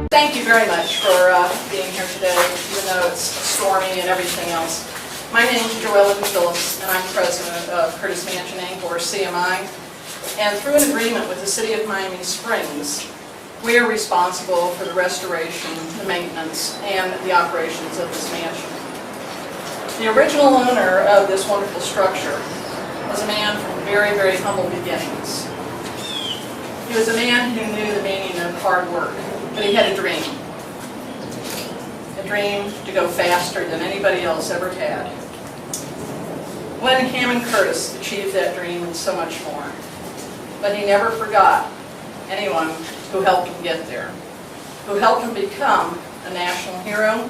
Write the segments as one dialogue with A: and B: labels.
A: Thank you very much for being here today, even though it's stormy and everything else. My name is Joella Phillips, and I'm president of Curtis Mansion Inc., or CMI. And through an agreement with the City of Miami Springs, we are responsible for the restoration, the maintenance, and the operations of this mansion. The original owner of this wonderful structure was a man from very, very humble beginnings. He was a man who knew the meaning of hard work, but he had a dream to go faster than anybody else ever had. Glenn Hammond Curtis achieved that dream and so much more, but he never forgot anyone who helped him get there, who helped him become a national hero,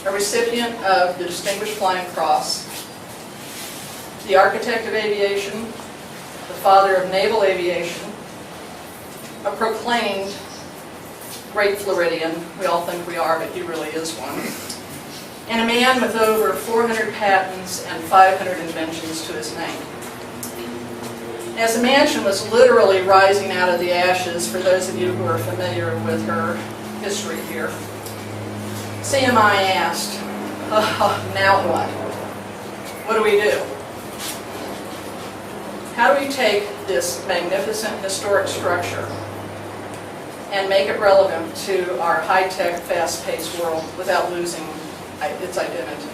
A: a recipient of the Distinguished Flying Cross, the architect of aviation, the father of naval aviation, a proclaimed great Floridian. We all think we are, but he really is one. And a man with over 400 patents and 500 inventions to his name. As the mansion was literally rising out of the ashes, for those of you who are familiar with her history here, CMI asked, now what? What do we do? How do we take this magnificent historic structure and make it relevant to our high-tech, fast-paced world without losing its identity?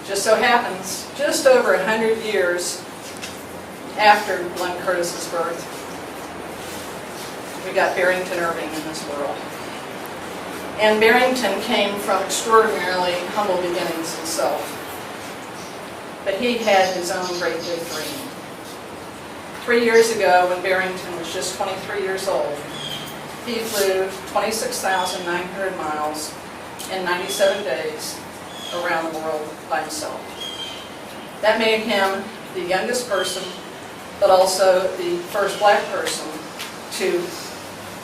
A: Just so happens, just over 100 years after Glenn Curtis's birth, we got Barrington Irving in this world. And Barrington came from extraordinarily humble beginnings himself, but he had his own great big dream. 3 years ago, when Barrington was just 23 years old, he flew 26,900 miles in 97 days around the world by himself. That made him the youngest person, but also the first black person to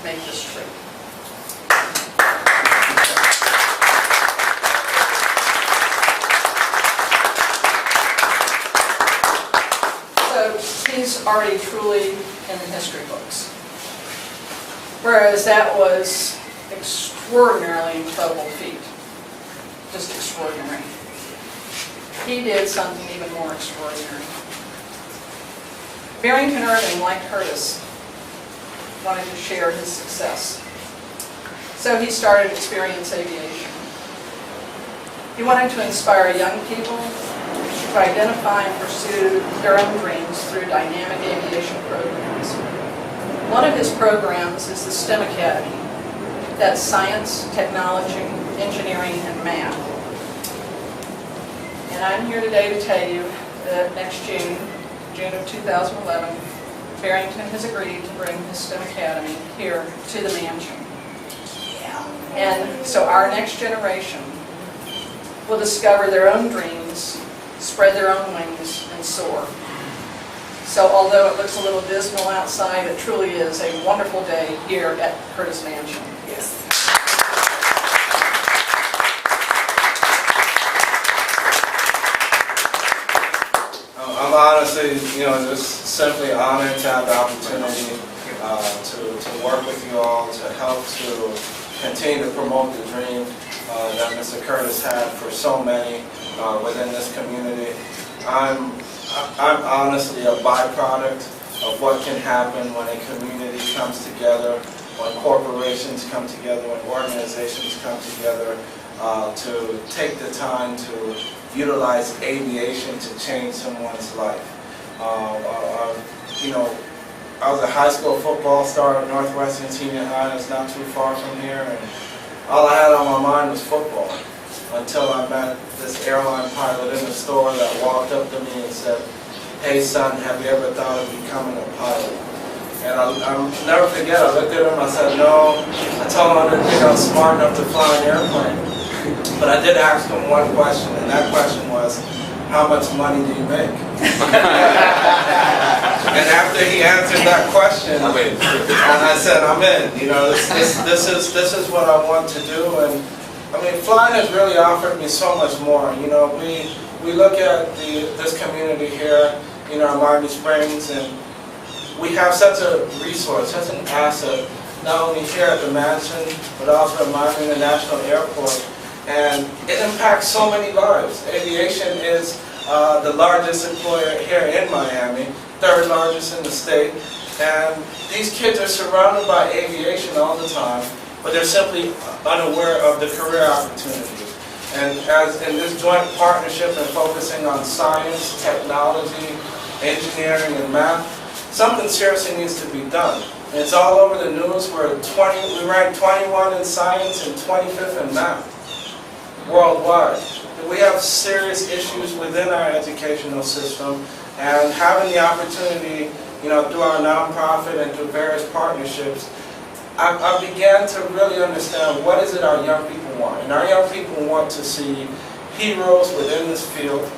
A: make this trip. So he's already truly in the history books. Whereas that was extraordinarily incredible feat. Just extraordinary. He did something even more extraordinary. Barrington Irving, like Curtis, wanted to share his success. So he started Experience Aviation. He wanted to inspire young people to identify and pursue their own dreams through dynamic aviation programs. One of his programs is the STEM Academy. That's science, technology, engineering, and math. And I'm here today to tell you that next June of 2011, Barrington has agreed to bring his STEM Academy here to the mansion. And so our next generation will discover their own dreams, spread their own wings, and soar. So although it looks a little dismal outside, it truly is a wonderful day here at Curtis Mansion. Yes.
B: I'm honestly, just simply honored to have the opportunity to work with you all, to help to continue to promote the dream that Mr. Curtis had for so many within this community. I'm honestly a byproduct of what can happen when a community comes together, when corporations come together, when organizations come together to take the time to utilize aviation to change someone's life. I was a high school football star at Northwestern Senior High. It's not too far from here, and all I had on my mind was football until I met this airline pilot in the store that walked up to me and said, "Hey son, have you ever thought of becoming a pilot?" And I'll never forget, I looked at him, I said, "No." I told him I didn't think I was smart enough to fly an airplane. But I did ask him one question, and that question was, "How much money do you make?" And after he answered that question, and I said, "I'm in. This is what I want to do." And I mean, flying has really offered me so much more. We look at this community here, in our Miami Springs, and we have such a resource, such an asset, not only here at the mansion, but also at Miami International Airport. And it impacts so many lives. Aviation is the largest employer here in Miami, third largest in the state. And these kids are surrounded by aviation all the time, but they're simply unaware of the career opportunities. And as in this joint partnership and focusing on science, technology, engineering, and math, something seriously needs to be done. And it's all over the news. We rank 21 in science and 25th in math worldwide. We have serious issues within our educational system, and having the opportunity, through our nonprofit and through various partnerships, I began to really understand what is it our young people want. And our young people want to see heroes within this field,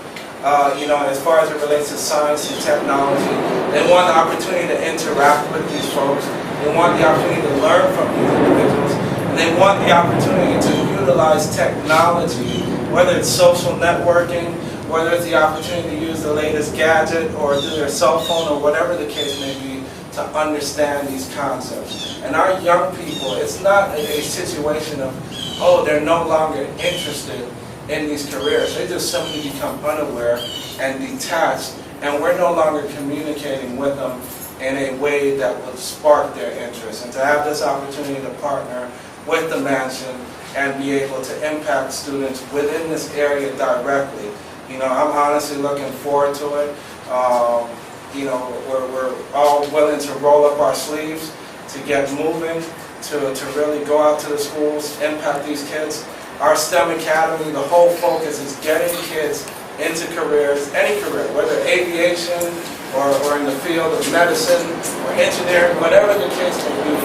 B: as far as it relates to science and technology. They want the opportunity to interact with these folks. They want the opportunity to learn from these individuals. And they want the opportunity to utilize technology, whether it's social networking, whether it's the opportunity to use the latest gadget or do their cell phone or whatever the case may be, to understand these concepts. And our young people, it's not a situation of, oh, they're no longer interested in these careers. They just simply become unaware and detached, and we're no longer communicating with them in a way that will spark their interest. And to have this opportunity to partner with the mansion and be able to impact students within this area directly, I'm honestly looking forward to it. We're all willing to roll up our sleeves to get moving, to really go out to the schools, impact these kids. Our STEM Academy, the whole focus is getting kids into careers, any career, whether aviation or in the field of medicine or engineering, whatever the case may be,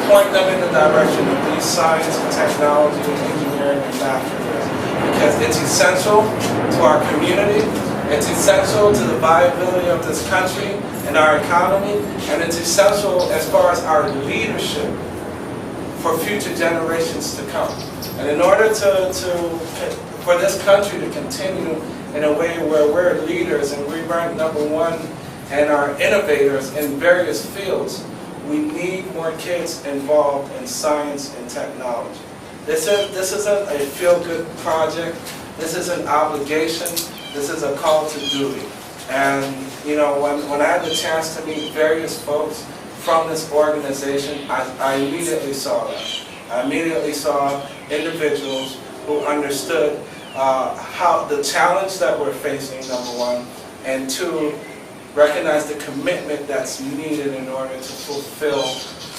B: point them in the direction of these science and technology and engineering and math careers. Because it's essential to our community, it's essential to the viability of this country and our economy, and it's essential as far as our leadership for future generations to come. And in order for this country to continue in a way where we're leaders and we rank #1 and are innovators in various fields, we need more kids involved in science and technology. This isn't a feel-good project. This is an obligation. This is a call to duty. And when I had the chance to meet various folks from this organization, I immediately saw that. I immediately saw individuals who understood how the challenge that we're facing, #1, and 2, recognize the commitment that's needed in order to fulfill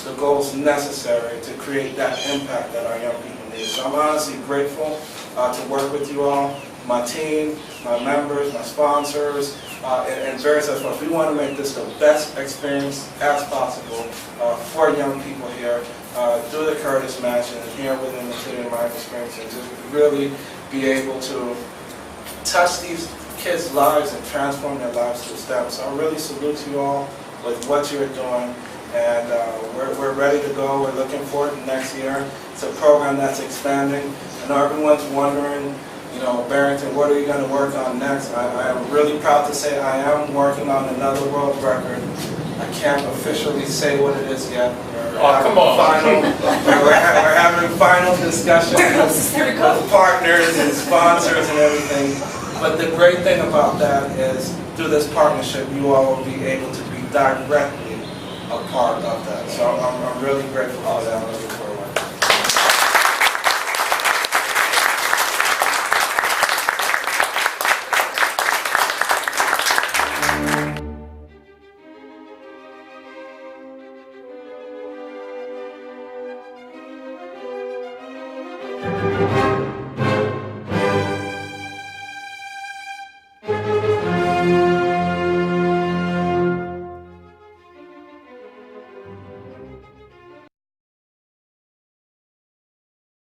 B: the goals necessary to create that impact that our young people need. So I'm honestly grateful to work with you all, my team, my members, my sponsors, and various other folks. We want to make this the best experience as possible for young people here through the Curtis Mansion and here within the city of Miami Springs, and just really be able to touch these kids' lives and transform their lives through STEM. So I really salute you all with what you're doing, and we're ready to go. We're looking forward to next year. It's a program that's expanding. I know everyone's wondering, Barrington, what are you going to work on next? I am really proud to say I am working on another world record. I can't officially say what it is yet. We're having final discussions with partners and sponsors and everything. But the great thing about that is, through this partnership, you all will be able to be directly a part of that. So I'm really grateful for that.